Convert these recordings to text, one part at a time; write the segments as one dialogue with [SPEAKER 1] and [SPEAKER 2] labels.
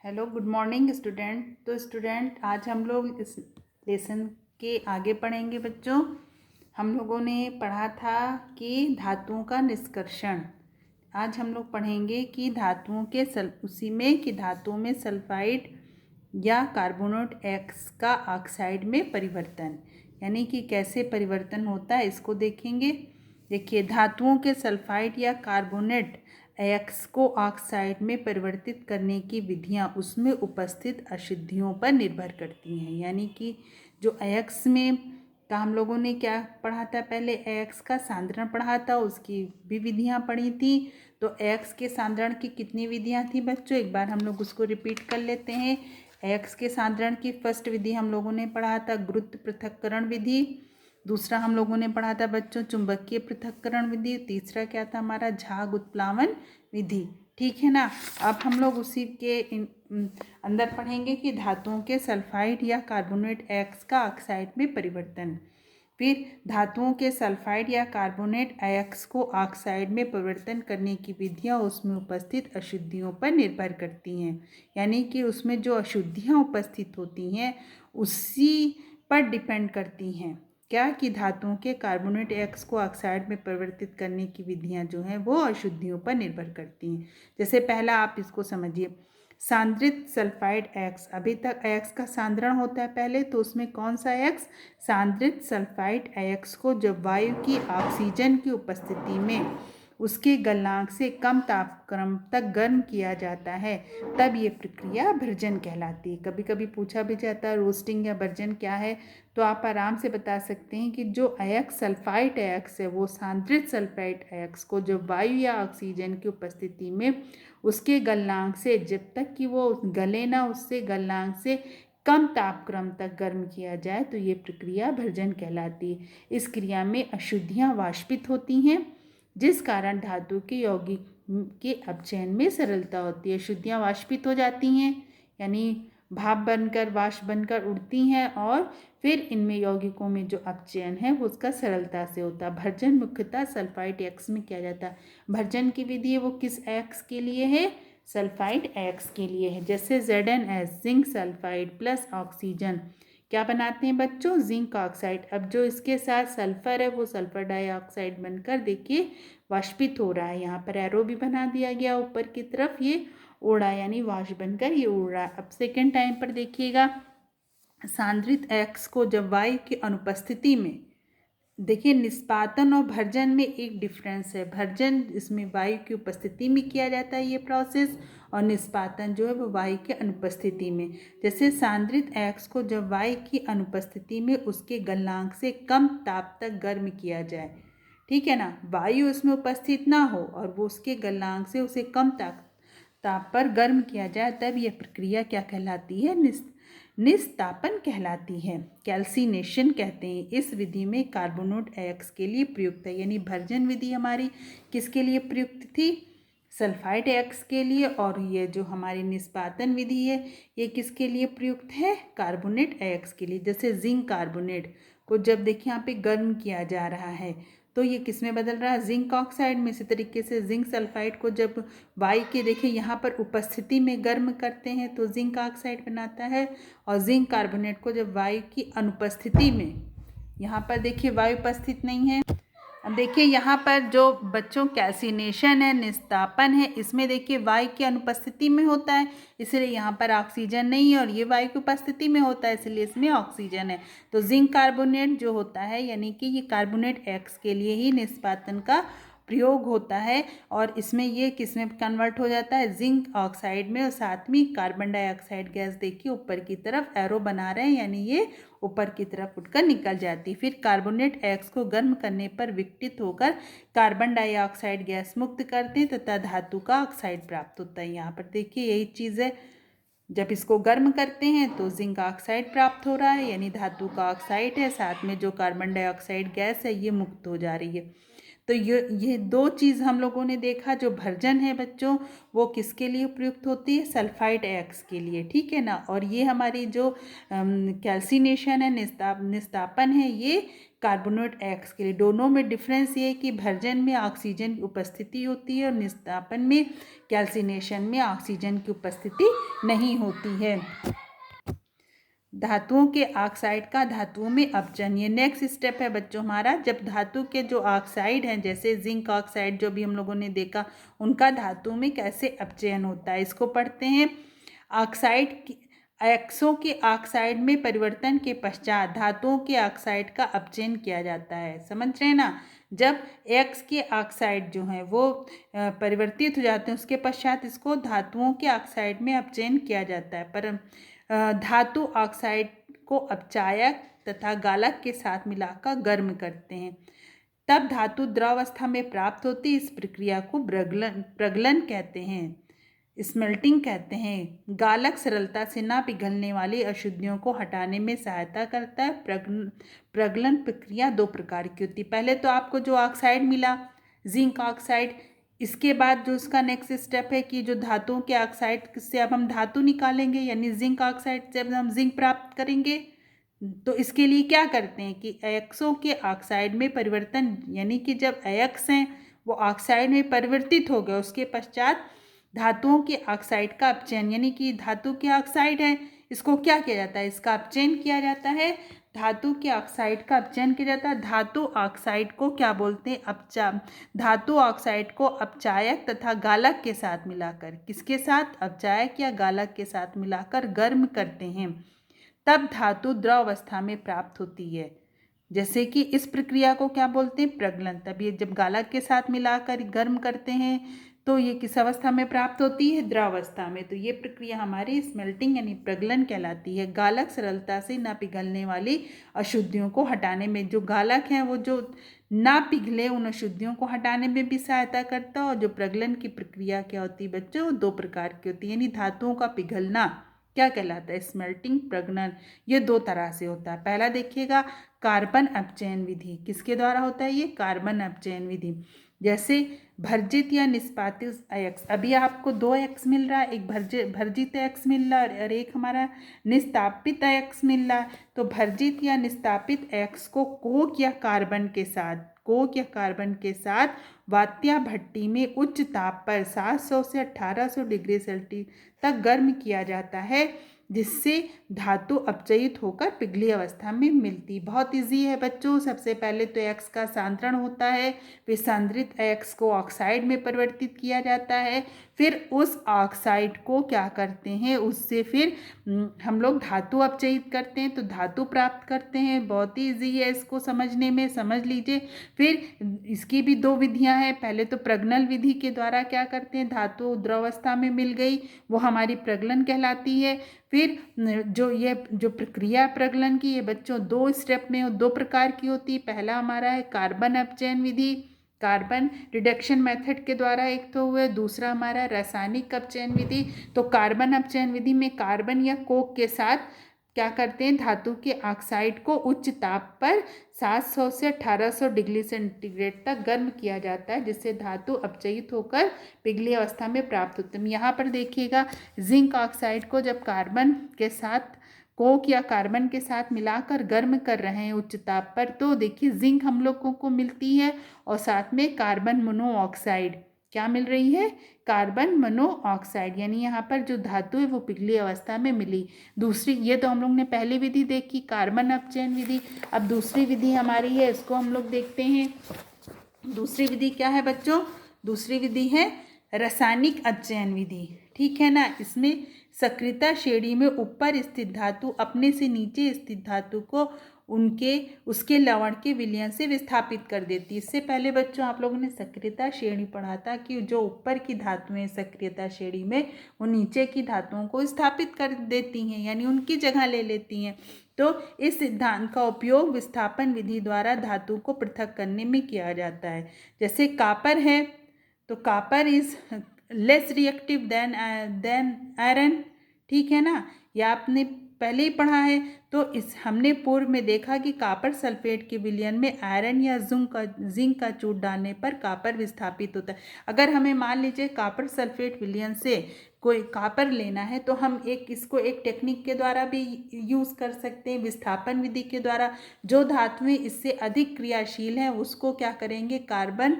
[SPEAKER 1] Hello good morning student. तो student आज हम लोग इस लेसन के आगे पढ़ेंगे बच्चों। हम लोगों ने पढ़ा था कि धातुओं का निष्कर्षण। आज हम लोग पढ़ेंगे कि धातुओं के उसी में कि धातुओं में सल्फाइड या कार्बोनेट एक्स का ऑक्साइड में परिवर्तन, यानी कि कैसे परिवर्तन होता है इसको देखेंगे। देखिए, धातुओं के सल्फाइड या कार्बोनेट एक्स को ऑक्साइड में परिवर्तित करने की विधियां उसमें उपस्थित अशुद्धियों पर निर्भर करती हैं। यानी कि जो एक्स में का हम लोगों ने क्या पढ़ा था, पहले एक्स का सांद्रण पढ़ा था, उसकी भी विधियां पढ़ी थी। तो एक्स के सांद्रण की कितनी विधियां थी बच्चों, एक बार हम लोग उसको रिपीट कर लेते हैं। एक्स के सांद्रण की फर्स्ट विधि हम लोगों ने पढ़ा था गुरुत्व पृथक्करण विधि। दूसरा हम लोगों ने पढ़ा था बच्चों चुंबकीय पृथक्करण विधि। तीसरा क्या था हमारा, झाग उत्प्लावन विधि। ठीक है ना। अब हम लोग उसी के अंदर पढ़ेंगे कि धातुओं के सल्फाइड या कार्बोनेट एक्स का ऑक्साइड में परिवर्तन। फिर धातुओं के सल्फाइड या कार्बोनेट एक्स को ऑक्साइड में परिवर्तन करने की विधियां उसमें उपस्थित अशुद्धियों पर निर्भर करती हैं। यानी कि उसमें जो अशुद्धियां उपस्थित होती हैं उसी पर डिपेंड करती हैं। क्या कि धातुओं के कार्बोनेट एक्स को ऑक्साइड में परिवर्तित करने की विधियां जो हैं वो अशुद्धियों पर निर्भर करती हैं। जैसे पहला आप इसको समझिए, सांद्रित सल्फाइड एक्स। अभी तक एक्स का सांद्रण होता है पहले, तो उसमें कौन सा एक्स, सांद्रित सल्फाइड एक्स को जब वायु की ऑक्सीजन की उपस्थिति में उसके गलनांक से कम तापक्रम तक गर्म किया जाता है तब ये प्रक्रिया भर्जन कहलाती है। कभी कभी पूछा भी जाता है रोस्टिंग या भर्जन क्या है, तो आप आराम से बता सकते हैं कि जो एक्स सल्फाइड एक्स है वो सांद्रित सल्फाइड एक्स को जब वायु या ऑक्सीजन की उपस्थिति में उसके गलनांक से जब तक कि वो गले ना, उससे गलनांक से कम तापक्रम तक गर्म किया जाए तो ये प्रक्रिया भर्जन कहलाती है। इस क्रिया में अशुद्धियाँ वाष्पित होती हैं जिस कारण धातु के यौगिक के अपचयन में सरलता होती है। अशुद्धियाँ वाष्पित हो जाती हैं यानी भाप बनकर वाष्प बनकर उड़ती हैं और फिर इनमें यौगिकों में जो अपचयन है वो उसका सरलता से होता है। भर्जन मुख्यतः सल्फाइड एक्स में किया जाता है। भर्जन की विधि है वो किस एक्स के लिए है, सल्फाइड एक्स के लिए है। जैसे ZnS zinc sulphide plus oxygen क्या बनाते हैं बच्चों, जिंक ऑक्साइड। अब जो इसके साथ सल्फर है वो सल्फर डाइऑक्साइड बनकर देखिए वाष्पित हो रहा है। यहाँ पर एरो भी बना दिया गया ऊपर की तरफ, ये उड़ा यानी वाष्प बनकर ये उड़ रहा है। अब सेकेंड टाइम पर देखिएगा, सांद्रित एक्स को जब वायु की अनुपस्थिति में, देखिए निष्पादन और भर्जन में एक डिफरेंस है। भर्जन इसमें वायु की उपस्थिति में किया जाता है ये प्रोसेस, और निष्पादन जो है वो वायु की अनुपस्थिति में। जैसे सांद्रित एक्स को जब वायु की अनुपस्थिति में उसके गलनांक से कम ताप तक गर्म किया जाए, ठीक है ना, वायु उसमें उपस्थित ना हो और वो उसके गलनांक से उसे कम ताप पर गर्म किया जाए तब यह प्रक्रिया क्या कहलाती है, निस्तापन कहलाती है। कैल्सिनेशन कहते हैं। इस विधि में कार्बोनेट एक्स के लिए प्रयुक्त है, यानी भर्जन विधि हमारी किसके लिए प्रयुक्त थी, सल्फाइड एक्स के लिए। और ये जो हमारी निष्पादन विधि है ये किसके लिए प्रयुक्त है, कार्बोनेट एक्स के लिए। जैसे जिंक कार्बोनेट को जब देखिए यहाँ पे गर्म किया जा रहा है तो ये किस में बदल रहा है, जिंक ऑक्साइड में। इसी तरीके से जिंक सल्फाइड को जब वायु के देखिए यहाँ पर उपस्थिति में गर्म करते हैं तो जिंक ऑक्साइड बनाता है, और जिंक कार्बोनेट को जब वायु की अनुपस्थिति में, यहाँ पर देखिए वायु उपस्थित नहीं है। अब देखिए यहाँ पर जो बच्चों कैल्सिनेशन है, निस्तापन है, इसमें देखिए वायु की अनुपस्थिति में होता है, इसलिए यहाँ पर ऑक्सीजन नहीं है, और ये वायु की उपस्थिति में होता है इसलिए इसमें ऑक्सीजन है। तो जिंक कार्बोनेट जो होता है यानी कि ये कार्बोनेट एक्स के लिए ही निष्पादन का प्रयोग होता है, और इसमें ये किस में कन्वर्ट हो जाता है, जिंक ऑक्साइड में। और साथ में कार्बन डाइऑक्साइड गैस देखिए ऊपर की तरफ एरो बना रहे हैं, यानी ये ऊपर की तरफ उठकर निकल जाती। फिर कार्बोनेट एक्स को गर्म करने पर विघटित होकर कार्बन डाइऑक्साइड गैस मुक्त करते तथा धातु का ऑक्साइड प्राप्त होता है। यहाँ पर देखिए यही चीज़ है, जब इसको गर्म करते हैं तो जिंक ऑक्साइड प्राप्त हो रहा है यानी धातु का ऑक्साइड है, साथ में जो कार्बन डाइऑक्साइड गैस है ये मुक्त हो जा रही है। तो ये दो चीज़ हम लोगों ने देखा। जो भर्जन है बच्चों वो किसके लिए उपयुक्त होती है? सल्फाइड अयस्क के लिए, ठीक है ना। और ये हमारी जो कैल्सिनेशन है, निस्तापन है, ये कार्बोनेट अयस्क के लिए। दोनों में डिफरेंस ये है कि भर्जन में ऑक्सीजन की उपस्थिति होती है और निस्तापन में, कैल्सिनेशन में ऑक्सीजन की उपस्थिति नहीं होती है। धातुओं के ऑक्साइड का धातुओं में अपचयन, ये नेक्स्ट स्टेप है बच्चों हमारा। जब धातु के जो ऑक्साइड हैं, जैसे जिंक ऑक्साइड जो भी हम लोगों ने देखा, उनका धातु में कैसे अपचयन होता है, इसको पढ़ते हैं। ऑक्साइड अयस्कों के ऑक्साइड में परिवर्तन के पश्चात धातुओं के ऑक्साइड का अपचयन किया जाता है। समझ रहे हैं ना। जब अयस्क के ऑक्साइड जो हैं वो परिवर्तित हो जाते हैं, उसके पश्चात इसको धातुओं के ऑक्साइड में अपचयन किया जाता है। पर धातु ऑक्साइड को अपचायक तथा गालक के साथ मिलाकर गर्म करते हैं, तब धातु द्रवावस्था में प्राप्त होती। इस प्रक्रिया को प्रगलन कहते हैं, स्मेल्टिंग कहते हैं। गालक सरलता से ना पिघलने वाली अशुद्धियों को हटाने में सहायता करता है। प्रगलन प्रक्रिया दो प्रकार की होती है। पहले तो आपको जो ऑक्साइड मिला, जिंक ऑक्साइड, इसके बाद जो इसका नेक्स्ट स्टेप है कि जो धातुओं के ऑक्साइड से अब हम धातु निकालेंगे, यानी जिंक ऑक्साइड से अब हम जिंक प्राप्त करेंगे। तो इसके लिए क्या करते हैं कि अयस्कों के ऑक्साइड में परिवर्तन, यानी कि जब अयस्क हैं वो ऑक्साइड में परिवर्तित हो गए, उसके पश्चात धातुओं के ऑक्साइड का अपचयन, यानी कि धातु के ऑक्साइड है, इसको क्या किया जाता है? इसका अपचयन किया जाता है। धातु के ऑक्साइड का अपचयन किया जाता है। धातु ऑक्साइड को क्या बोलते हैं? धातु ऑक्साइड को अपचायक तथा गालक के साथ मिलाकर, किसके साथ? अपचायक या गालक के साथ मिलाकर गर्म करते हैं, तब धातु द्रव अवस्था में प्राप्त होती है। जैसे कि इस प्रक्रिया को क्या बोलते हैं? प्रगलन। तब ये जब गालक के साथ मिलाकर गर्म करते हैं तो ये किस अवस्था में प्राप्त होती है? द्रवावस्था में। तो ये प्रक्रिया हमारी स्मेल्टिंग यानी प्रगलन कहलाती है। गालक सरलता से ना पिघलने वाली अशुद्धियों को हटाने में, जो गालक हैं वो जो ना पिघले उन अशुद्धियों को हटाने में भी सहायता करता है। और जो प्रगलन की प्रक्रिया क्या होती है बच्चों? वो दो प्रकार की होती है, यानी धातुओं का पिघलना क्या कहलाता है? स्मेल्टिंग, प्रगलन। ये दो तरह से होता है। पहला देखिएगा कार्बन अपचयन विधि, किसके द्वारा होता है ये? कार्बन अपचयन विधि। जैसे भर्जित या निष्पादित अयस्क, अभी आपको दो अयस्क मिल रहा है, एक भर्जित अयस्क मिल रहा है और एक हमारा निस्तापित अयस्क मिल रहा है। तो भर्जित या निस्तापित अयस्क को कोक या कार्बन के साथ वात्या भट्टी में उच्च ताप पर 700 से 1800 डिग्री सेल्सियस तक गर्म किया जाता है, जिससे धातु अपचयित होकर पिघली अवस्था में मिलती। बहुत इजी है बच्चों। सबसे पहले तो अयस्क का सांद्रण होता है, फिर सांद्रित अयस्क को ऑक्साइड में परिवर्तित किया जाता है, फिर उस ऑक्साइड को क्या करते हैं? उससे फिर हम लोग धातु अपचयित करते हैं, तो धातु प्राप्त करते हैं। बहुत ही ईजी है इसको समझने में, समझ लीजिए। फिर इसकी भी दो विधियां हैं। पहले तो प्रगलन विधि के द्वारा क्या करते हैं? धातु द्रवावस्था में मिल गई, वो हमारी प्रगलन कहलाती है। फिर जो प्रक्रिया प्रगलन की, ये बच्चों दो स्टेप में दो प्रकार की होती है। पहला हमारा है कार्बन अपचयन विधि, कार्बन रिडक्शन मेथड के द्वारा एक तो हुए, दूसरा हमारा रासायनिक अपचयन विधि। तो कार्बन अपचयन विधि में कार्बन या कोक के साथ क्या करते हैं? धातु के ऑक्साइड को उच्च ताप पर 700 से 1800 डिग्री सेंटीग्रेड तक गर्म किया जाता है, जिससे धातु अपचयित होकर पिघली अवस्था में प्राप्त होते हैं। यहाँ पर देखिएगा जिंक ऑक्साइड को जब कार्बन के साथ, कोक या कार्बन के साथ मिलाकर गर्म कर रहे हैं उच्च ताप पर, तो देखिए जिंक हम लोगों को मिलती है और साथ में कार्बन मोनोऑक्साइड क्या मिल रही है? कार्बन मोनोऑक्साइड, यानी यहाँ पर जो धातु है वो पिघली अवस्था में मिली। दूसरी, ये तो हम लोग ने पहली विधि देखी कार्बन अपचयन विधि। अब दूसरी विधि हमारी है, इसको हम लोग देखते हैं। दूसरी विधि क्या है बच्चों? दूसरी विधि है रासायनिक अपचयन विधि, ठीक है ना। इसमें सक्रियता श्रेणी में ऊपर स्थित धातु अपने से नीचे स्थित धातु को उसके लवण के विलयन से विस्थापित कर देती है। इससे पहले बच्चों आप लोगों ने सक्रियता श्रेणी पढ़ा था कि जो ऊपर की धातुएं सक्रियता श्रेणी में, वो नीचे की धातुओं को स्थापित कर देती हैं, यानी उनकी जगह ले लेती हैं। तो इस सिद्धांत का उपयोग विस्थापन विधि द्वारा धातु को पृथक करने में किया जाता है। जैसे कापर है, तो copper is less reactive than iron, ठीक है ना। या आपने पहले ही पढ़ा है। तो इस हमने पूर्व में देखा कि कॉपर सल्फेट के विलयन में आयरन या जिंक का चूर्ण डालने पर कॉपर विस्थापित होता है। अगर हमें मान लीजिए कॉपर सल्फेट विलयन से कोई कॉपर लेना है तो हम इसको एक टेक्निक के द्वारा भी यूज़ कर सकते हैं, विस्थापन विधि के द्वारा। जो धातुएं इससे अधिक क्रियाशील हैं उसको क्या करेंगे, कार्बन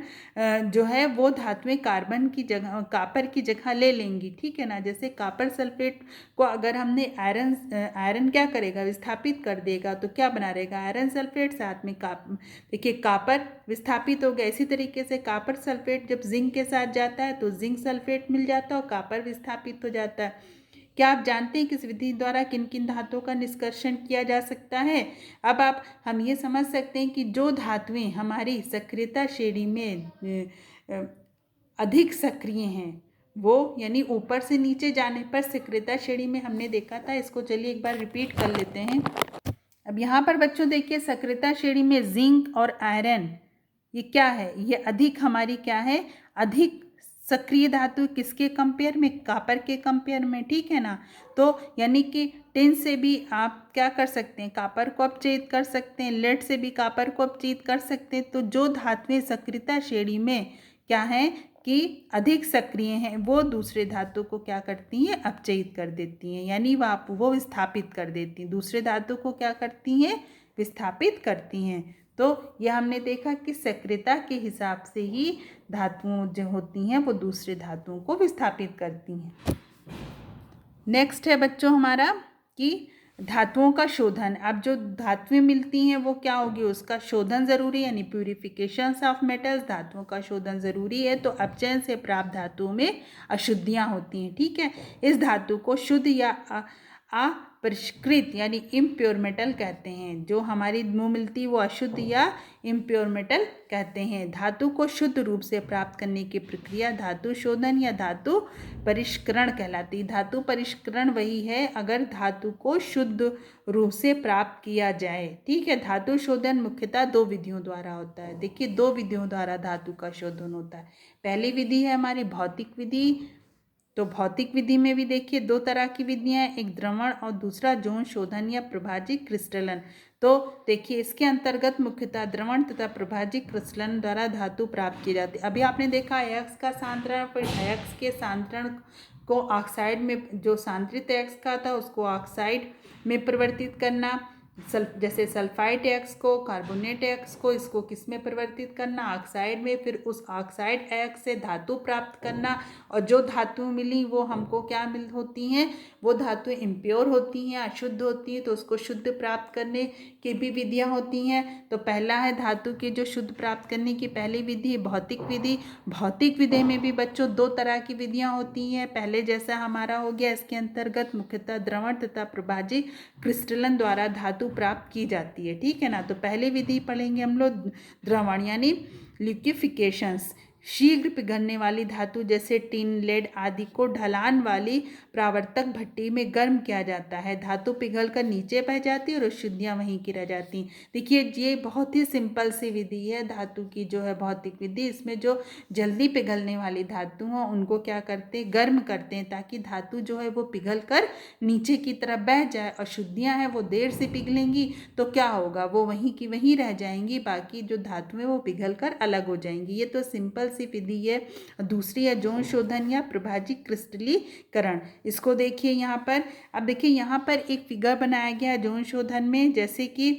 [SPEAKER 1] जो है वो धातुएं कार्बन की जगह कॉपर की जगह ले लेंगी, ठीक है ना। जैसे कॉपर सल्फेट को अगर हमने आयरन क्या करेगा, विस्थापित कर देगा, तो क्या बना रहेगा, आयरन सल्फेट, साथ में देखिए कॉपर विस्थापित हो गया। इसी तरीके से कॉपर सल्फेट जब जिंक के साथ जाता है तो जिंक सल्फेट मिल जाता है और कॉपर विस्थापित हो जाता है। क्या आप जानते हैं किस विधि द्वारा किन किन धातुओं का निष्कर्षण किया जा सकता है? अब हम ये समझ सकते हैं कि जो धातुएं हमारी सक्रियता श्रेणी में अधिक सक्रिय हैं वो, यानी ऊपर से नीचे जाने पर सक्रियता श्रेणी में हमने देखा था। इसको चलिए एक बार रिपीट कर लेते हैं। अब यहाँ पर बच्चों देखिए सक्रियता श्रेणी में जिंक और आयरन ये क्या है, ये अधिक हमारी क्या है, अधिक सक्रिय धातु किसके कंपेयर में, कॉपर के कंपेयर में, ठीक है ना। तो यानी कि टिन से भी आप क्या कर सकते हैं, कॉपर को अपचयित कर सकते हैं, लेड से भी कॉपर को अपचयित कर सकते हैं। तो जो धातुएं सक्रियता श्रेणी में क्या है कि अधिक सक्रिय हैं वो दूसरे धातु को क्या करती हैं, अपचयित कर देती हैं, यानी वो विस्थापित कर देती हैं, दूसरे धातु को क्या करती हैं, विस्थापित करती हैं। तो यह हमने देखा कि सक्रियता के हिसाब से ही धातुओं जो होती हैं वो दूसरे धातुओं को विस्थापित करती हैं। नेक्स्ट है बच्चों हमारा कि धातुओं का शोधन। अब जो धातुएं मिलती हैं वो क्या होगी, उसका शोधन ज़रूरी, यानी प्यूरिफिकेशन ऑफ मेटल्स, धातुओं का शोधन ज़रूरी है। तो अपचयन से प्राप्त धातुओं में अशुद्धियाँ होती हैं, ठीक है। इस धातु को शुद्ध या अपरिष्कृत यानी इम्प्योर मेटल कहते हैं। जो हमारी मुँह मिलती है वो अशुद्ध या इम्प्योर मेटल कहते हैं। धातु को शुद्ध रूप से प्राप्त करने की प्रक्रिया धातु शोधन या धातु परिष्करण कहलाती है। धातु परिष्करण वही है अगर धातु को शुद्ध रूप से प्राप्त किया जाए, ठीक है। धातु शोधन मुख्यतः दो विधियों द्वारा होता है। देखिए दो विधियों द्वारा धातु का शोधन होता है। पहली विधि है हमारी भौतिक विधि। तो भौतिक विधि में भी देखिए दो तरह की विधियां हैं, एक द्रवण और दूसरा यौन शोधन या प्रभाजिक क्रिस्टलन। तो देखिए इसके अंतर्गत मुख्यतः द्रवण तथा प्रभाजिक क्रिस्टलन द्वारा धातु प्राप्त की जाती है। अभी आपने देखा अयस्क का सांत्रण, फिर अयस्क के सांत्रण को ऑक्साइड में, जो सांत्रित अयस्क का था उसको ऑक्साइड में परिवर्तित करना, जैसे सल्फाइड अयस्क को, कार्बोनेट अयस्क को, इसको किस में परिवर्तित करना, ऑक्साइड में। फिर उस ऑक्साइड अयस्क से धातु प्राप्त करना, और जो धातु मिली वो हमको क्या होती हैं, वो धातु इम्प्योर होती हैं, अशुद्ध होती हैं, तो उसको शुद्ध प्राप्त करने की भी विधियाँ होती हैं। तो पहला है धातु के जो शुद्ध प्राप्त करने की पहली विधि भौतिक विधि। भौतिक विधि में भी बच्चों दो तरह की विधियाँ होती हैं। पहले जैसा हमारा हो गया, इसके अंतर्गत मुख्यतः द्रवण तथा प्रभाजिक क्रिस्टलन द्वारा धातु प्राप्त की जाती है, ठीक है ना। तो पहली विधि पढ़ेंगे हम लोग द्रवण यानी लिक्विफिकेशंस। शीघ्र पिघलने वाली धातु जैसे टिन, लेड आदि को ढलान वाली प्रावर्तक भट्टी में गर्म किया जाता है। धातु पिघलकर नीचे बह जाती है और अशुद्धियाँ वहीं की रह जाती। देखिए ये बहुत ही सिंपल सी विधि है धातु की जो है भौतिक विधि। इसमें जो जल्दी पिघलने वाली धातु हैं उनको क्या करते हैं, गर्म करते हैं, ताकि धातु जो है वो पिघल कर नीचे की तरफ बह जाए। अशुद्धियाँ हैं वो देर से पिघलेंगी तो क्या होगा, वो वहीं की वहीं रह जाएंगी, बाकी जो धातु है वो पिघल कर अलग हो जाएंगी। ये तो सिंपल सी विधि है। दूसरी है यौन शोधन या प्रभाजिक क्रिस्टलीकरण। इसको देखिए यहाँ पर, अब देखिए यहाँ पर एक फिगर बनाया गया है यौन शोधन में, जैसे कि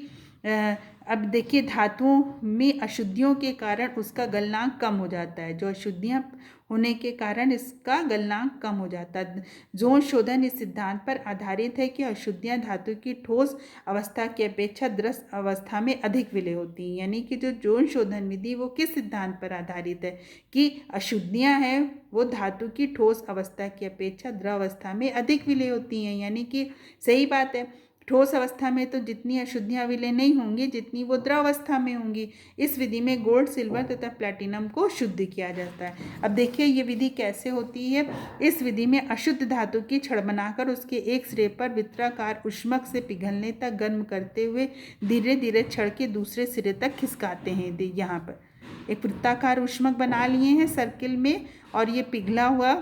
[SPEAKER 1] अब देखिए धातुओं में अशुद्धियों के कारण उसका गलनांक कम हो जाता है। जो अशुद्धियाँ होने के कारण इसका गलनांक कम हो जाता है। यौन शोधन इस सिद्धांत पर आधारित है कि अशुद्धियाँ धातु की ठोस अवस्था की अपेक्षा द्रव अवस्था में अधिक विलय होती हैं। यानी कि जो यौन शोधन विधि वो किस सिद्धांत पर आधारित है कि अशुद्धियाँ हैं वो धातु की ठोस अवस्था की अपेक्षा द्रव अवस्था में अधिक विलय होती हैं। यानी कि सही बात है, ठोस अवस्था में तो जितनी अशुद्धियाँ विलय नहीं होंगी जितनी वो द्रव अवस्था में होंगी। इस विधि में गोल्ड, सिल्वर तथा प्लैटिनम को शुद्ध किया जाता है। अब देखिए ये विधि कैसे होती है। इस विधि में अशुद्ध धातु की छड़ बनाकर उसके एक सिरे पर वृत्ताकार उष्मक से पिघलने तक गर्म करते हुए धीरे धीरे छड़ के दूसरे सिरे तक खिसकाते हैं। यहाँ पर एक वृत्ताकार उष्मक बना लिए हैं सर्किल में, और ये पिघला हुआ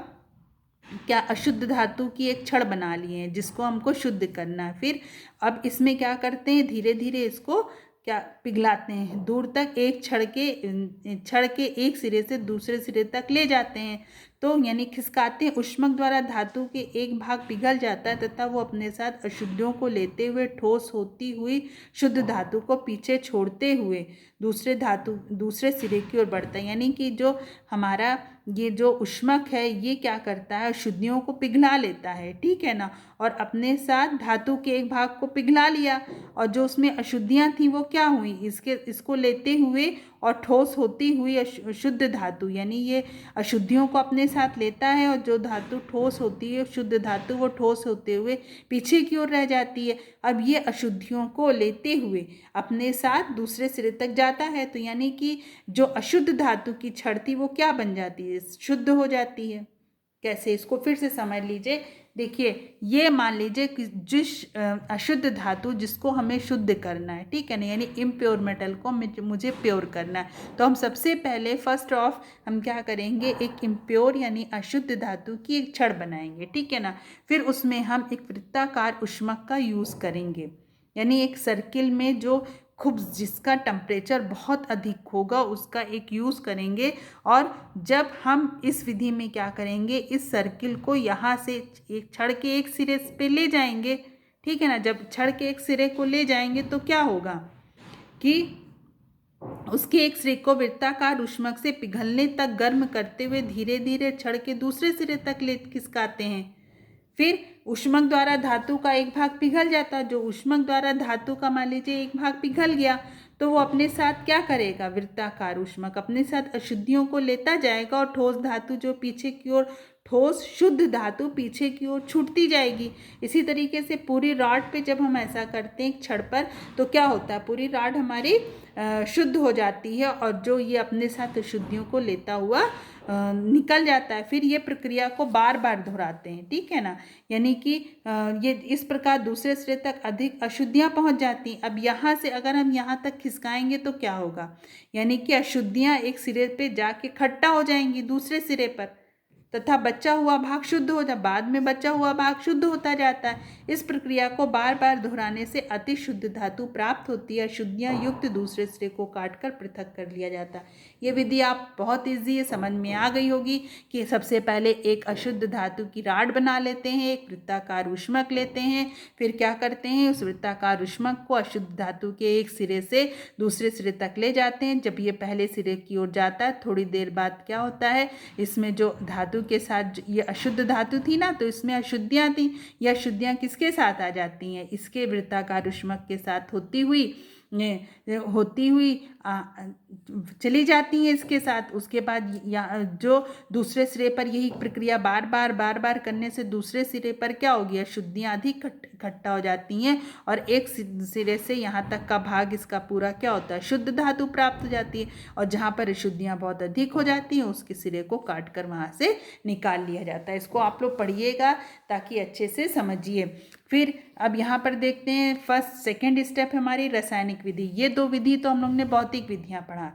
[SPEAKER 1] क्या अशुद्ध धातु की एक छड़ बना लिए हैं जिसको हमको शुद्ध करना है। फिर अब इसमें क्या करते हैं, धीरे धीरे इसको क्या पिघलाते हैं, दूर तक एक छड़ के एक सिरे से दूसरे सिरे तक ले जाते हैं। तो यानी खिसकाते हैं, ऊष्मक द्वारा धातु के एक भाग पिघल जाता है तथा वो अपने साथ अशुद्धियों को लेते हुए ठोस होती हुई शुद्ध धातु को पीछे छोड़ते हुए दूसरे सिरे की ओर बढ़ता है। यानी कि जो हमारा ये जो ऊष्मक है ये क्या करता है, अशुद्धियों को पिघला लेता है, ठीक है ना, और अपने साथ धातु के एक भाग को पिघला लिया, और जो उसमें अशुद्धियाँ थी वो क्या हुई, इसको लेते हुए और ठोस होती हुई शुद्ध धातु, यानी ये अशुद्धियों को अपने साथ लेता है और जो धातु ठोस होती है शुद्ध धातु वो ठोस होते हुए पीछे की ओर रह जाती है। अब ये अशुद्धियों को लेते हुए अपने साथ दूसरे सिरे तक जाता है। तो यानी कि जो अशुद्ध धातु की छड़ थी वो क्या बन जाती है, शुद्ध हो जाती है। कैसे, इसको फिर से समझ लीजिए। देखिए, ये मान लीजिए कि जिस अशुद्ध धातु जिसको हमें शुद्ध करना है, ठीक है ना, यानी इम्प्योर मेटल को मुझे प्योर करना है, तो हम सबसे पहले फर्स्ट ऑफ हम क्या करेंगे, एक इम्प्योर यानी अशुद्ध धातु की एक छड़ बनाएंगे, ठीक है ना। फिर उसमें हम एक वृत्ताकार ऊष्मक का यूज़ करेंगे, यानी एक सर्किल में जो खूब जिसका टेम्परेचर बहुत अधिक होगा उसका एक यूज़ करेंगे। और जब हम इस विधि में क्या करेंगे, इस सर्किल को यहाँ से एक छड़ के एक सिरे पे ले जाएंगे, ठीक है ना। जब छड़ के एक सिरे को ले जाएंगे तो क्या होगा कि उसके एक सिरे को वृत्ताकार ऊष्मक से पिघलने तक गर्म करते हुए धीरे धीरे छड़ के दूसरे सिरे तक ले खिसकाते हैं। फिर ऊष्मक द्वारा धातु का एक भाग पिघल जाता है, जो ऊष्मक द्वारा धातु का मान लीजिए एक भाग पिघल गया तो वो अपने साथ क्या करेगा, वृत्ताकार ऊष्मक अपने साथ अशुद्धियों को लेता जाएगा और ठोस धातु जो पीछे की ओर ठोस शुद्ध धातु पीछे की ओर छूटती जाएगी। इसी तरीके से पूरी रॉड पे जब हम ऐसा करते हैं छड़ पर तो क्या होता है, पूरी रॉड हमारी शुद्ध हो जाती है और जो ये अपने साथ अशुद्धियों को लेता हुआ निकल जाता है। फिर ये प्रक्रिया को बार बार दोहराते हैं, ठीक है ना, यानी कि ये इस प्रकार दूसरे सिरे तक अधिक अशुद्धियाँ पहुंच जाती हैं। अब यहाँ से अगर हम यहाँ तक खिसकाएंगे तो क्या होगा, यानी कि अशुद्धियाँ एक सिरे पे जाके इकट्ठा हो जाएंगी दूसरे सिरे पर तथा बचा हुआ भाग शुद्ध हो जाता, बाद में बचा हुआ भाग शुद्ध होता जाता है। इस प्रक्रिया को बार बार दोहराने से अति शुद्ध धातु प्राप्त होती है। अशुद्धियाँ युक्त दूसरे सिरे को काटकर पृथक कर लिया जाता है। ये विधि आप बहुत ईजी समझ में आ गई होगी कि सबसे पहले एक अशुद्ध धातु की राड बना लेते हैं, एक वृत्ताकार ऊष्मक लेते हैं, फिर क्या करते हैं, उस वृत्ताकार ऊष्मक को अशुद्ध धातु के एक सिरे से दूसरे सिरे तक ले जाते हैं। जब ये पहले सिरे की ओर जाता है थोड़ी देर बाद क्या होता है, इसमें जो धातु के साथ ये अशुद्ध धातु थी ना तो इसमें अशुद्धियाँ थी, ये अशुद्धियाँ किसके साथ आ जाती हैं, इसके वृत्ताकार ऊष्मक के साथ होती हुई चली जाती हैं इसके साथ। उसके बाद जो दूसरे सिरे पर यही प्रक्रिया बार बार करने से दूसरे सिरे पर क्या होगी, अशुद्धियाँ अधिक इकट्ठा हो जाती हैं और एक सिरे से यहाँ तक का भाग इसका पूरा क्या होता है, शुद्ध धातु प्राप्त हो जाती है। और जहाँ पर अशुद्धियाँ बहुत अधिक हो जाती हैं उसके सिरे को काट कर वहाँ से निकाल लिया जाता है। इसको आप लोग पढ़िएगा ताकि अच्छे से समझिए। फिर अब यहाँ पर देखते हैं फर्स्ट सेकेंड स्टेप हमारी रासायनिक विधि। ये दो विधि तो हम लोग ने भौतिक विधियाँ पढ़ा,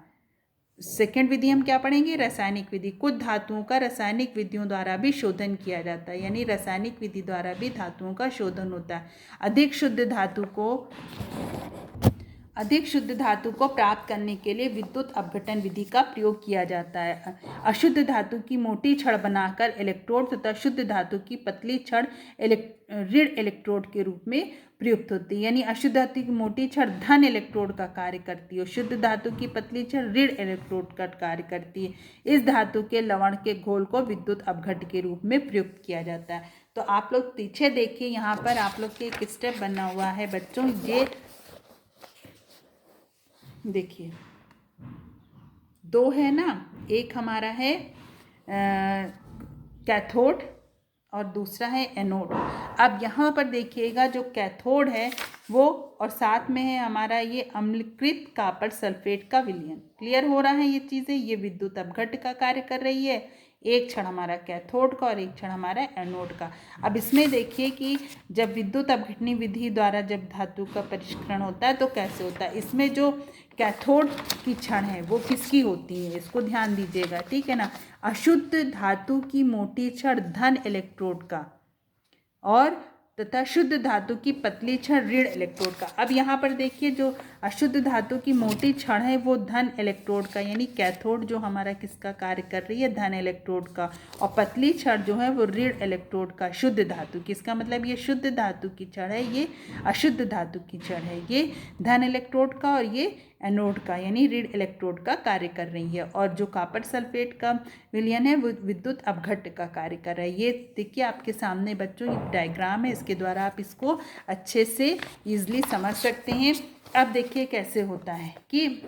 [SPEAKER 1] सेकेंड विधि हम क्या पढ़ेंगे, रासायनिक विधि। कुछ धातुओं का रासायनिक विधियों द्वारा भी शोधन किया जाता है, यानी रासायनिक विधि द्वारा भी धातुओं का शोधन होता है। अधिक शुद्ध धातु को प्राप्त करने के लिए विद्युत अपघटन विधि का प्रयोग किया जाता है। अशुद्ध धातु की मोटी छड़ बनाकर इलेक्ट्रोड तथा शुद्ध धातु की पतली छड़ ऋण इलेक्ट्रोड के रूप में प्रयुक्त होती है। यानी अशुद्ध धातु की मोटी छड़ धन इलेक्ट्रोड का कार्य करती है, शुद्ध धातु की पतली छड़ ऋण इलेक्ट्रोड का कार्य करती है। इस धातु के लवण के घोल को विद्युत अपघट के रूप में प्रयुक्त किया जाता है। तो आप लोग पीछे देखिए, यहाँ पर आप लोग के एक स्टेप बना हुआ है बच्चों, ये देखिए दो है ना, एक हमारा है कैथोड और दूसरा है एनोड। अब यहाँ पर देखिएगा जो कैथोड है वो और साथ में है हमारा ये अम्लकृत कॉपर सल्फेट का विलयन। क्लियर हो रहा है ये चीज़ें, ये विद्युत अपघट का कार्य कर रही है। एक क्षण हमारा कैथोड का और एक क्षण हमारा एनोड का। अब इसमें देखिए कि जब विद्युत अपघटनी विधि द्वारा जब धातु का परिष्करण होता है तो कैसे होता है। इसमें जो कैथोड की क्षण है वो किसकी होती है, इसको ध्यान दीजिएगा, ठीक है ना। अशुद्ध धातु की मोटी छड़ धन इलेक्ट्रोड का और तथा शुद्ध धातु की पतली छड़ ऋण इलेक्ट्रोड का। अब यहाँ पर देखिए जो अशुद्ध धातु की मोटी छड़ है वो धन इलेक्ट्रोड का यानी कैथोड जो हमारा किसका कार्य कर रही है, धन इलेक्ट्रोड का, और पतली छड़ जो है वो ऋण इलेक्ट्रोड का, शुद्ध धातु की। इसका मतलब ये शुद्ध धातु की छड़ है, ये अशुद्ध धातु की छड़ है, ये धन इलेक्ट्रोड का और ये एनोड का यानी ऋण इलेक्ट्रोड का कार्य कर रही है। और जो कॉपर सल्फेट का विलयन है वो विद्युत अपघट्य का कार्य कर रहा है। ये देखिए आपके सामने बच्चों ये डायग्राम है, इसके द्वारा आप इसको अच्छे से इजीली समझ सकते हैं। अब देखिए कैसे होता है कि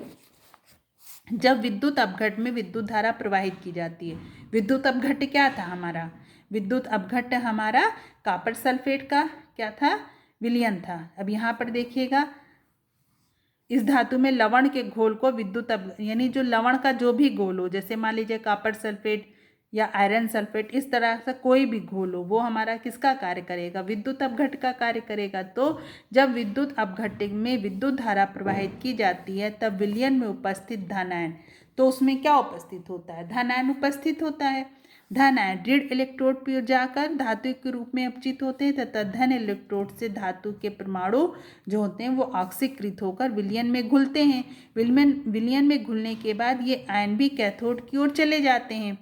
[SPEAKER 1] जब विद्युत अपघट्य में विद्युत धारा प्रवाहित की जाती है। विद्युत अपघट्य क्या था हमारा, विद्युत अपघट्य हमारा कॉपर सल्फेट का क्या था, विलयन था। अब यहाँ पर देखिएगा इस धातु में लवण के घोल को विद्युत यानी जो लवण का जो भी घोल हो, जैसे मान लीजिए कॉपर सल्फेट या आयरन सल्फेट, इस तरह से कोई भी घोल हो वो हमारा किसका कार्य करेगा, विद्युत अपघट्य का कार्य करेगा। तो जब विद्युत अपघट्य में विद्युत धारा प्रवाहित की जाती है तब विलयन में उपस्थित धन आयन, तो उसमें क्या उपस्थित होता है, धन आयन उपस्थित होता है। धन आयन ऋण इलेक्ट्रोड पर जाकर धातु के रूप में अपचित होते हैं तथा धन इलेक्ट्रोड से धातु के परमाणु जो होते हैं वो ऑक्सीकृत होकर विलयन में घुलते हैं। विलयन में घुलने के बाद ये आयन भी कैथोड की ओर चले जाते हैं,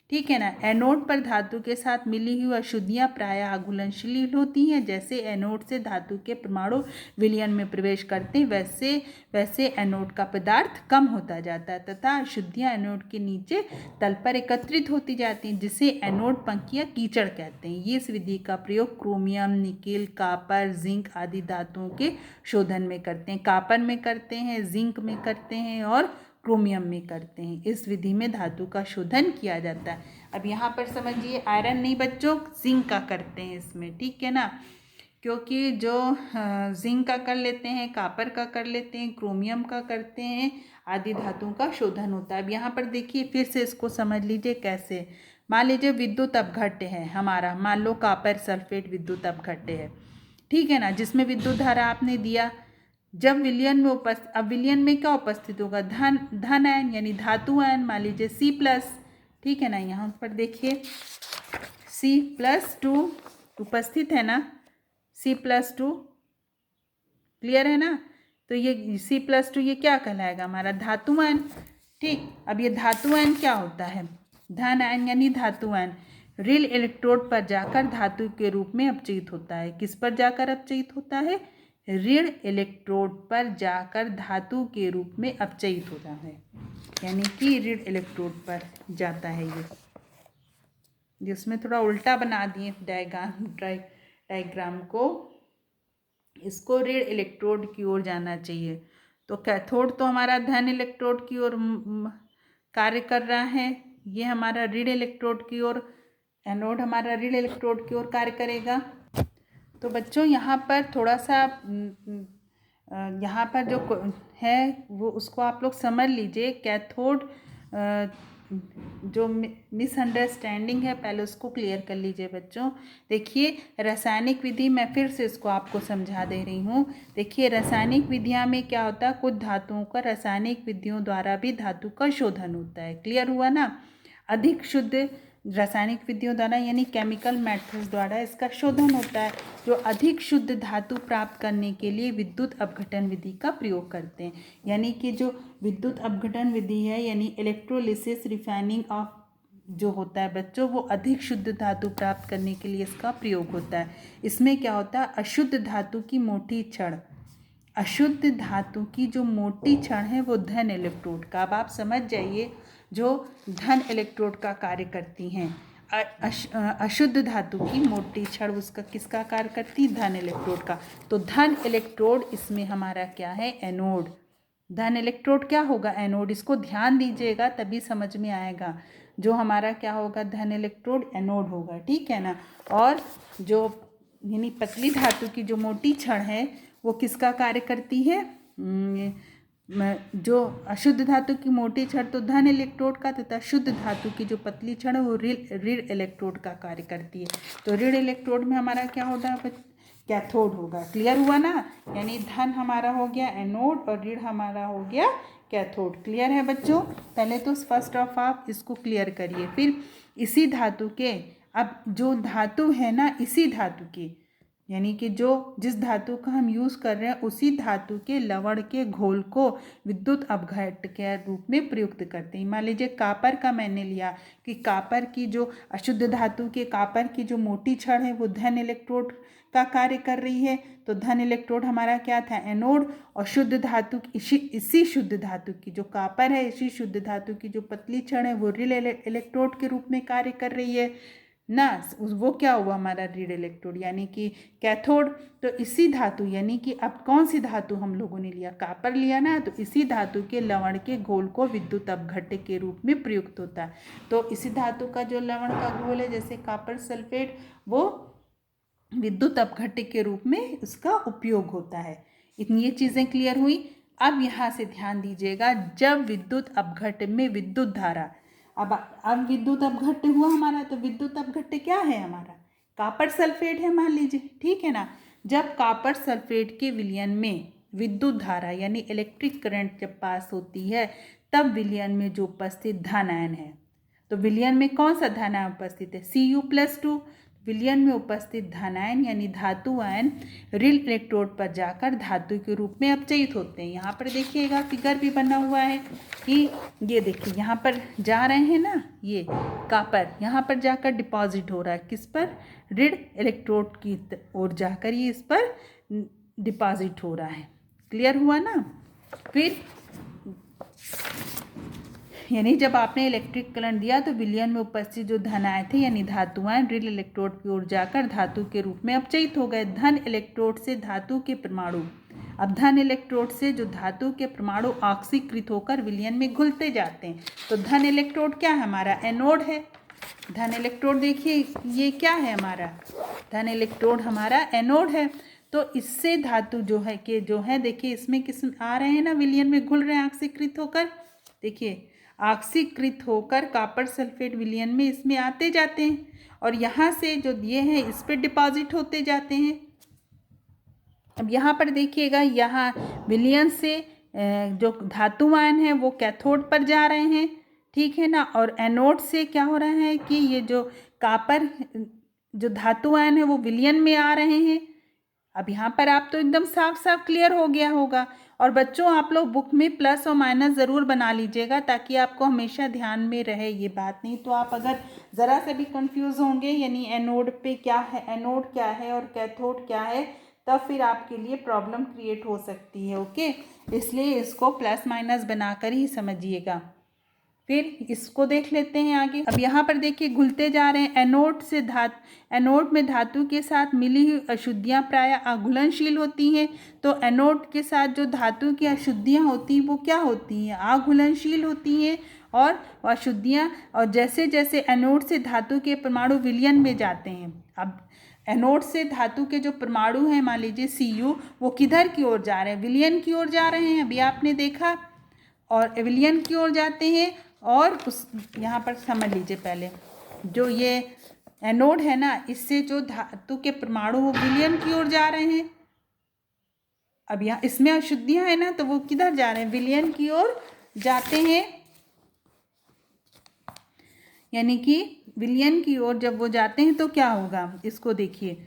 [SPEAKER 1] ठीक है ना। एनोड पर धातु के साथ मिली हुई अशुद्धियाँ प्रायः अघुलनशील होती हैं। जैसे एनोड से धातु के परमाणु विलयन में प्रवेश करते हैं वैसे वैसे एनोड का पदार्थ कम होता जाता है तथा अशुद्धियाँ एनोड के नीचे तल पर एकत्रित होती जाती हैं, जिसे एनोड पंख या कीचड़ कहते हैं। ये इस विधि का प्रयोग क्रोमियम, निकेल, कॉपर, जिंक आदि धातुओं के शोधन में करते हैं। कॉपर में करते हैं, जिंक में करते हैं और क्रोमियम में करते हैं। इस विधि में धातु का शोधन किया जाता है। अब यहाँ पर समझिए आयरन नहीं बच्चों, जिंक का करते हैं इसमें, ठीक है ना, क्योंकि जो जिंक का कर लेते हैं, कॉपर का कर लेते हैं, क्रोमियम का करते हैं, आदि धातुओं का शोधन होता है। अब यहाँ पर देखिए फिर से इसको समझ लीजिए कैसे। मान लीजिए विद्युत अपघट्य है हमारा, मान लो कॉपर सल्फेट विद्युत अपघट्य है, ठीक है ना, जिसमें विद्युत धारा आपने दिया। जब विलयन में अब विलयन में क्या उपस्थित होगा, धन आयन यानी धातु आयन, मान लीजिए C+, ठीक है ना। यहाँ पर देखिए C+2 उपस्थित है ना, C+2 क्लियर है ना। तो ये C+2 ये क्या कहलाएगा, हमारा धातु आयन, ठीक। अब ये धातु आयन क्या होता है, धन आयन यानी धातु आयन ऋण इलेक्ट्रोड पर जाकर धातु के रूप में अपचयित होता है। किस पर जाकर अपचयित होता है, ऋण इलेक्ट्रोड पर जाकर धातु के रूप में अपचयित होता है, यानी कि ऋण इलेक्ट्रोड पर जाता है। ये जिसमें थोड़ा उल्टा बना दिए डायग्राम को, इसको ऋण इलेक्ट्रोड की ओर जाना चाहिए। तो कैथोड तो हमारा धन इलेक्ट्रोड की ओर कार्य कर रहा है, ये हमारा ऋण इलेक्ट्रोड की ओर, एनोड हमारा ऋण इलेक्ट्रोड की ओर कार्य करेगा। तो बच्चों यहाँ पर थोड़ा सा यहाँ पर जो है वो उसको आप लोग समझ लीजिए। कैथोड जो मिसअंडरस्टैंडिंग है पहले उसको क्लियर कर लीजिए बच्चों। देखिए रासायनिक विधि मैं फिर से इसको आपको समझा दे रही हूँ। देखिए रासायनिक विधियाँ में क्या होता है, कुछ धातुओं का रासायनिक विधियों द्वारा भी धातु का शोधन होता है, क्लियर हुआ ना। अधिक शुद्ध रासायनिक विधियों द्वारा यानी केमिकल मेथड्स द्वारा इसका शोधन होता है, जो अधिक शुद्ध धातु प्राप्त करने के लिए विद्युत अपघटन विधि का प्रयोग करते हैं। यानी कि जो विद्युत अपघटन विधि है यानी इलेक्ट्रोलिसिस रिफाइनिंग ऑफ जो होता है बच्चों, वो अधिक शुद्ध धातु प्राप्त करने के लिए इसका प्रयोग होता है। इसमें क्या होता है, अशुद्ध धातु की मोटी छड़, अशुद्ध धातु की जो मोटी छड़ है वो धन इलेक्ट्रोड का, अब आप समझ जाइए, जो धन इलेक्ट्रोड का कार्य करती हैं। अशुद्ध धातु की मोटी छड़ उसका किसका कार्य करती, धन इलेक्ट्रोड का। तो धन इलेक्ट्रोड इसमें हमारा क्या है, एनोड। धन इलेक्ट्रोड क्या होगा, एनोड। इसको ध्यान दीजिएगा तभी समझ में आएगा। जो हमारा क्या होगा, धन इलेक्ट्रोड एनोड होगा, ठीक है ना। और जो यानी पतली धातु की जो मोटी छड़ है वो किसका कार्य करती है, जो अशुद्ध धातु की मोटी छड़ तो धन इलेक्ट्रोड का तथा शुद्ध धातु की जो पतली छड़ है वो ऋण इलेक्ट्रोड का कार्य करती है। तो ऋण इलेक्ट्रोड में हमारा क्या होता है, कैथोड होगा। क्लियर हुआ ना, यानी धन हमारा हो गया एनोड और ऋण हमारा हो गया कैथोड। क्लियर है बच्चों? पहले तो फर्स्ट ऑफ आप इसको क्लियर करिए। फिर इसी धातु के, अब जो धातु है ना इसी धातु की, यानी कि जो जिस धातु का हम यूज़ कर रहे हैं उसी धातु के लवण के घोल को विद्युत अपघट्य के रूप में प्रयुक्त करते हैं। मान लीजिए कापर का मैंने लिया कि कापर की जो अशुद्ध धातु के कापर की जो मोटी छड़ है वो धन इलेक्ट्रोड का कार्य कर रही है, तो धन इलेक्ट्रोड हमारा क्या था, एनोड। और शुद्ध धातु इसी शुद्ध धातु की जो कापर है, इसी शुद्ध धातु की जो पतली छड़ है वो ऋण इलेक्ट्रोड के रूप में कार्य कर रही है ना, वो क्या हुआ हमारा ऋण इलेक्ट्रोड यानी कि कैथोड। तो इसी धातु यानी कि अब कौन सी धातु हम लोगों ने लिया, कापर लिया ना, तो इसी धातु के लवण के घोल को विद्युत अपघट्य के रूप में प्रयुक्त होता है। तो इसी धातु का जो लवण का घोल है जैसे कापर सल्फेट, वो विद्युत अपघट्य के रूप में उसका उपयोग होता है। इतनी ये चीज़ें क्लियर हुई। अब यहाँ से ध्यान दीजिएगा, जब विद्युत अपघट्य में विद्युत धारा, अब विद्युत अपघट्य हुआ हमारा, तो विद्युत अपघट्य क्या है हमारा, कापर सल्फेट है मान लीजिए, ठीक है ना। जब कापर सल्फेट के विलयन में विद्युत धारा यानी इलेक्ट्रिक करंट जब पास होती है, तब विलयन में जो उपस्थित धन आयन है, तो विलयन में कौन सा धन आयन उपस्थित है, Cu+2। विलयन में उपस्थित धन आयन यानी धातु आयन ऋण इलेक्ट्रोड पर जाकर धातु के रूप में अपचयित होते हैं। यहाँ पर देखिएगा फिगर भी बना हुआ है कि ये देखिए यहाँ पर जा रहे हैं ना, ये कापर यहाँ पर जाकर डिपॉजिट हो रहा है, किस पर, ऋण इलेक्ट्रोड की ओर जाकर ये इस पर डिपॉजिट हो रहा है। क्लियर हुआ ना। फिर यानी जब आपने इलेक्ट्रिक करंट दिया तो विलयन में उपस्थित जो धन आए थे यानी धातुआं ऋण इलेक्ट्रोड की ओर जाकर धातु के रूप में अपचयित हो गए। धन इलेक्ट्रोड से धातु के परमाणु, अब धन इलेक्ट्रोड से जो धातु के परमाणु ऑक्सीकृत होकर विलयन में घुलते जाते हैं। तो धन इलेक्ट्रोड क्या है हमारा, एनोड है। धन इलेक्ट्रोड देखिए ये क्या है हमारा, धन इलेक्ट्रोड हमारा एनोड है। तो इससे धातु जो है कि जो है देखिए इसमें किस आ रहे हैं ना, विलयन में घुल रहे हैं ऑक्सीकृत होकर। देखिए ऑक्सीकृत होकर कापर सल्फेट विलयन में इसमें आते जाते हैं और यहाँ से जो दिए हैं इस पर डिपॉजिट होते जाते हैं। अब यहाँ पर देखिएगा, यहाँ विलयन से जो धातु आयन है वो कैथोड पर जा रहे हैं, ठीक है ना, और एनोड से क्या हो रहा है कि ये जो कापर जो धातु आयन है वो विलयन में आ रहे हैं। अब यहाँ पर आप तो एकदम साफ साफ क्लियर हो गया होगा। और बच्चों आप लोग बुक में प्लस और माइनस ज़रूर बना लीजिएगा ताकि आपको हमेशा ध्यान में रहे ये बात। नहीं तो आप अगर ज़रा से भी कंफ्यूज होंगे यानी एनोड पे क्या है, एनोड क्या है और कैथोड क्या है, तब फिर आपके लिए प्रॉब्लम क्रिएट हो सकती है। ओके, इसलिए इसको प्लस माइनस बनाकर ही समझिएगा। फिर इसको देख लेते हैं आगे। अब यहाँ पर देखिए घुलते जा रहे हैं। एनोड में धातु के साथ मिली हुई अशुद्धियाँ प्रायः आघुलनशील होती हैं। तो एनोड के साथ जो धातु की अशुद्धियाँ होती हैं वो क्या होती हैं, आघुलनशील होती हैं और अशुद्धियाँ, और जैसे जैसे एनोड से धातु के परमाणु विलयन में जाते हैं, अब एनोड से धातु के जो परमाणु हैं मान लीजिए Cu, वो किधर की ओर जा रहे हैं, विलयन की ओर जा रहे हैं, अभी आपने देखा, और विलयन की ओर जाते हैं। और उस यहाँ पर समझ लीजिए पहले जो ये एनोड है ना, इससे जो धातु के परमाणु वो विलयन की ओर जा रहे हैं। अब यहाँ इसमें अशुद्धियाँ हैं ना, तो वो किधर जा रहे हैं, विलयन की ओर जाते हैं। यानी कि विलयन की ओर जब वो जाते हैं तो क्या होगा, इसको देखिए,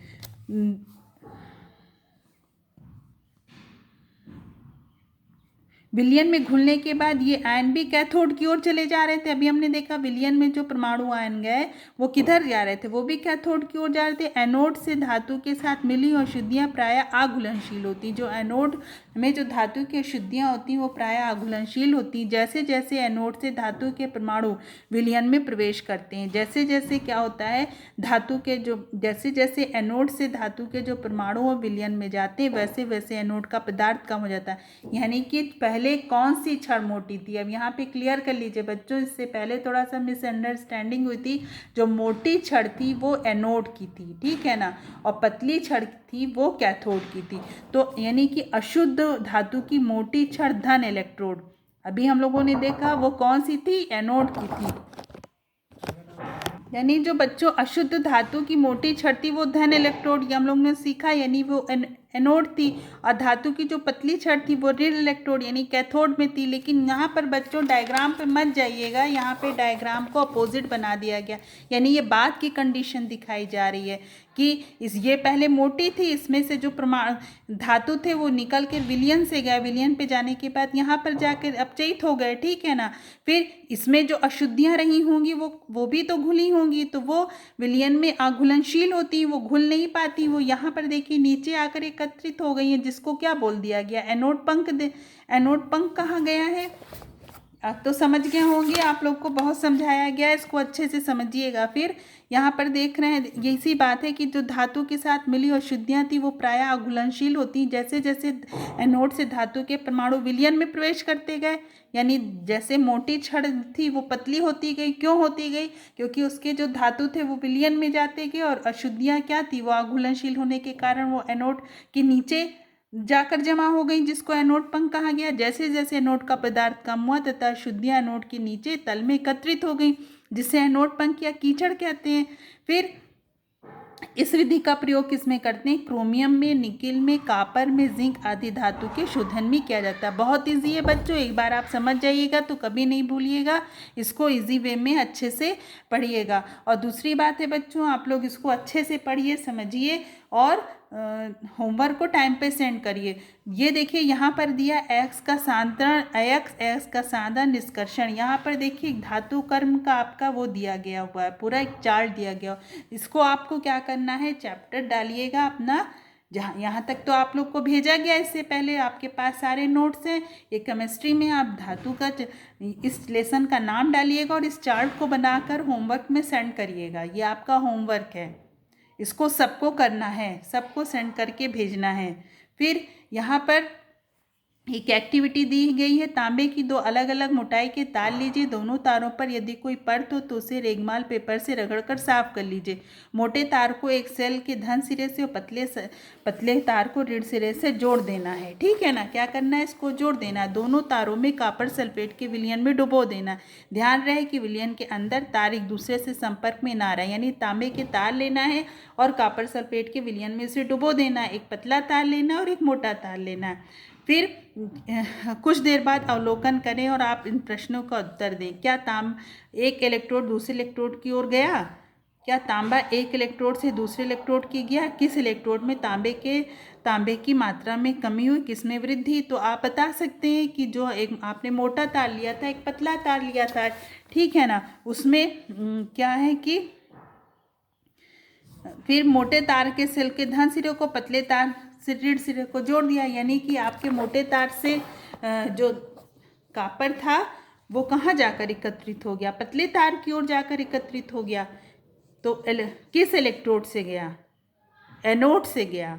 [SPEAKER 1] विलयन में घुलने के बाद ये आयन भी कैथोड की ओर चले जा रहे थे। अभी हमने देखा विलयन में जो परमाणु आयन गए वो किधर जा रहे थे, वो भी कैथोड की ओर जा रहे थे। एनोड से धातु के साथ मिली अशुद्धियाँ प्रायः आघुलनशील होती, जो एनोड में जो धातु की अशुद्धियाँ होती हैं वो प्रायः आघुलनशील होती। जैसे जैसे एनोड से धातु के परमाणु विलयन में प्रवेश करते हैं, जैसे जैसे क्या होता है, धातु के जो जैसे जैसे एनोड से धातु के जो परमाणु विलयन में जाते हैं वैसे वैसे एनोड का पदार्थ कम हो जाता है। यानी कि पहले पहले कौन सी छड़ मोटी थी। अब यहाँ पे क्लियर कर लीजिए बच्चों, इससे पहले थोड़ा सा मिसअंडरस्टैंडिंग हुई थी। जो मोटी छड़ थी वो एनोड की थी, ठीक है ना, और पतली छड़ थी वो कैथोड की थी। तो यानी कि अशुद्ध धातु की मोटी छड़ धन इलेक्ट्रोड, अभी हम लोगों ने देखा वो कौन सी थी, एनोड की थी। यानी जो बच्चों अशुद्ध धातु की मोटी छड़ थी वो धन इलेक्ट्रोड हम लोग ने सीखा, यानी वो एनोड थी, और धातु की जो पतली छड़ थी वो ऋण इलेक्ट्रोड यानी कैथोड में थी। लेकिन यहाँ पर बच्चों डायग्राम पे मत जाइएगा, यहाँ पे डायग्राम को अपोजिट बना दिया गया, यानी ये बाद की कंडीशन दिखाई जा रही है कि ये पहले मोटी थी, इसमें से जो धातु थे वो निकल के विलयन से गया, विलयन पे जाने के बाद यहाँ पर जाकर अपचयित हो गए, ठीक है ना। फिर इसमें जो अशुद्धियाँ रही होंगी वो भी तो घुली होंगी, तो वो विलयन में अघुलनशील होती, वो घुल नहीं पाती, वो यहाँ पर देखिए नीचे आकर एकत्रित हो गई है, जिसको क्या बोल दिया गया, एनोड पंख। एनोड पंख कहाँ गया है, अब तो समझ गए होंगे, आप लोग को बहुत समझाया गया, इसको अच्छे से समझिएगा। फिर यहाँ पर देख रहे हैं यही बात है कि जो धातु के साथ मिली अशुद्धियाँ थी वो प्रायः अघुलनशील होती, जैसे जैसे एनोड से धातु के परमाणु विलयन में प्रवेश करते गए, यानी जैसे मोटी छड़ थी वो पतली होती गई। क्यों होती गई, क्योंकि उसके जो धातु थे वो विलयन में जाते गए, और अशुद्धियाँ क्या थी, वो अघुलनशील होने के कारण वो एनोड के नीचे जाकर जमा हो गई, जिसको एनोड पंख कहा गया। जैसे जैसे एनोड का पदार्थ कम हुआ तथा अशुद्धियाँ एनोड के नीचे तल में एकत्रित हो गई, जिसे एनोड पंख या कीचड़ कहते हैं। फिर इस विधि का प्रयोग किसमें करते हैं, क्रोमियम में, निकिल में, कापर में, जिंक आदि धातु के शोधन में किया जाता है। बहुत इजी है बच्चों, एक बार आप समझ जाइएगा तो कभी नहीं भूलिएगा, इसको इजी वे में अच्छे से पढ़िएगा। और दूसरी बात है बच्चों, आप लोग इसको अच्छे से पढ़िए, समझिए, और होमवर्क को टाइम पे सेंड करिए। ये देखिए यहाँ पर दिया एक्स का सांद्रण, एक्स का सांद्रण निष्कर्षण, यहाँ पर देखिए धातु कर्म का आपका वो दिया गया हुआ है, पूरा एक चार्ट दिया गया। इसको आपको क्या करना है, चैप्टर डालिएगा अपना, जहाँ यहाँ तक तो आप लोग को भेजा गया, इससे पहले आपके पास सारे नोट्स हैं। ये केमिस्ट्री में आप धातु का इस लेसन का नाम डालिएगा और इस चार्ट को बनाकर होमवर्क में सेंड करिएगा। ये आपका होमवर्क है, इसको सबको करना है, सबको सेंड करके भेजना है। फिर यहाँ पर एक एक्टिविटी दी गई है, तांबे की दो अलग अलग मोटाई के तार लीजिए, दोनों तारों पर यदि कोई परत हो तो उसे रेगमाल पेपर से रगड़कर साफ कर लीजिए। मोटे तार को एक सेल के धन सिरे से और पतले तार को ऋण सिरे से जोड़ देना है, ठीक है ना। क्या करना है, इसको जोड़ देना है, दोनों तारों में कॉपर सल्फेट के विलयन में डुबो देना। ध्यान रहे कि विलयन के अंदर तार एक दूसरे से संपर्क में ना रहे, यानी तांबे के तार लेना है और कॉपर सल्फेट के विलयन में उसे डुबो देना है। एक पतला तार लेना है और एक मोटा तार लेना है। फिर कुछ देर बाद अवलोकन करें और आप इन प्रश्नों का उत्तर दें। क्या एक इलेक्ट्रोड दूसरे इलेक्ट्रोड की ओर गया, क्या तांबा एक इलेक्ट्रोड से दूसरे इलेक्ट्रोड की गया, किस इलेक्ट्रोड में तांबे की मात्रा में कमी हुई, किसमें वृद्धि। तो आप बता सकते हैं कि जो एक आपने मोटा तार लिया था, एक पतला तार लिया था, ठीक है ना, उसमें क्या है कि फिर मोटे तार के सेल के धन सिरे को पतले तार से ऋण सिरे को जोड़ दिया, यानी कि आपके मोटे तार से जो कॉपर था वो कहाँ जाकर एकत्रित हो गया, पतले तार की ओर जाकर एकत्रित हो गया। तो किस इलेक्ट्रोड से गया, एनोड से गया,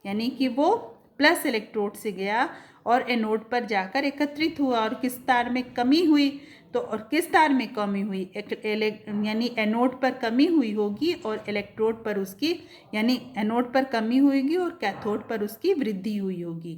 [SPEAKER 1] यानी कि वो प्लस इलेक्ट्रोड से गया और एनोड पर जाकर एकत्रित हुआ। और किस तार में कमी हुई, तो और किस तार में कमी हुई, यानी एनोड पर कमी हुई होगी और इलेक्ट्रोड पर उसकी, यानी एनोड पर कमी हुई और कैथोड पर उसकी वृद्धि हुई होगी।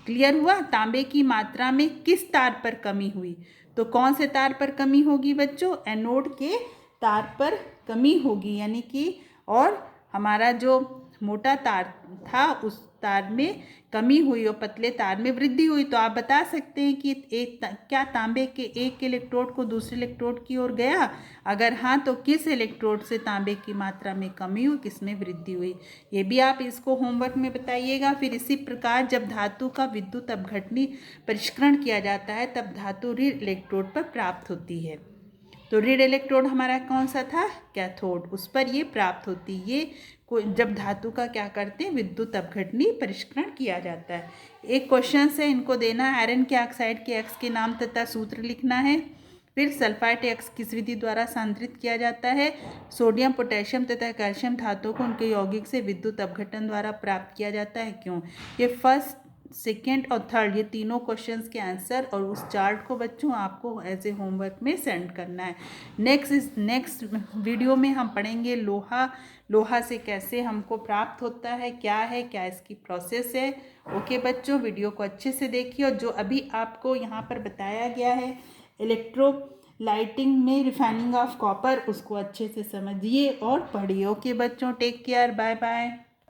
[SPEAKER 1] क्लियर हुआ। तांबे की मात्रा में किस तार पर कमी हुई, तो कौन से तार पर कमी होगी बच्चों, एनोड के तार पर कमी होगी, यानी कि और हमारा जो मोटा तार था उस तार में कमी हुई और पतले तार में वृद्धि हुई। तो आप बता सकते हैं कि क्या तांबे के एक इलेक्ट्रोड को दूसरे इलेक्ट्रोड की ओर गया, अगर हाँ तो किस इलेक्ट्रोड से तांबे की मात्रा में कमी हुई, किसमें वृद्धि हुई। ये भी आप इसको होमवर्क में बताइएगा। फिर इसी प्रकार जब धातु का विद्युत अपघटनी परिष्करण किया जाता है तब धातु ऋण इलेक्ट्रोड पर प्राप्त होती है। तो ऋण इलेक्ट्रोड हमारा कौन सा था, कैथोड, उस पर ये प्राप्त होती है जब धातु का क्या करते हैं, विद्युत अपघटनी परिष्करण किया जाता है। एक क्वेश्चन है, इनको देना, आयरन के ऑक्साइड के एक्स के नाम तथा सूत्र लिखना है। फिर सल्फाइड एक्स किस विधि द्वारा सांद्रित किया जाता है, सोडियम पोटेशियम तथा कैल्शियम धातुओं को उनके यौगिक से विद्युत अपघटन द्वारा प्राप्त किया जाता है, क्यों। ये फर्स्ट सेकेंड और थर्ड, ये तीनों क्वेश्चंस के आंसर और उस चार्ट को बच्चों आपको एज ए होमवर्क में सेंड करना है। नेक्स्ट वीडियो में हम पढ़ेंगे लोहा से कैसे हमको प्राप्त होता है, क्या इसकी प्रोसेस है। ओके बच्चों, वीडियो को अच्छे से देखिए और जो अभी आपको यहाँ पर बताया गया है इलेक्ट्रोलाइटिंग में रिफाइनिंग ऑफ कॉपर, उसको अच्छे से समझिए और पढ़िए। ओके बच्चों, टेक केयर, बाय बाय।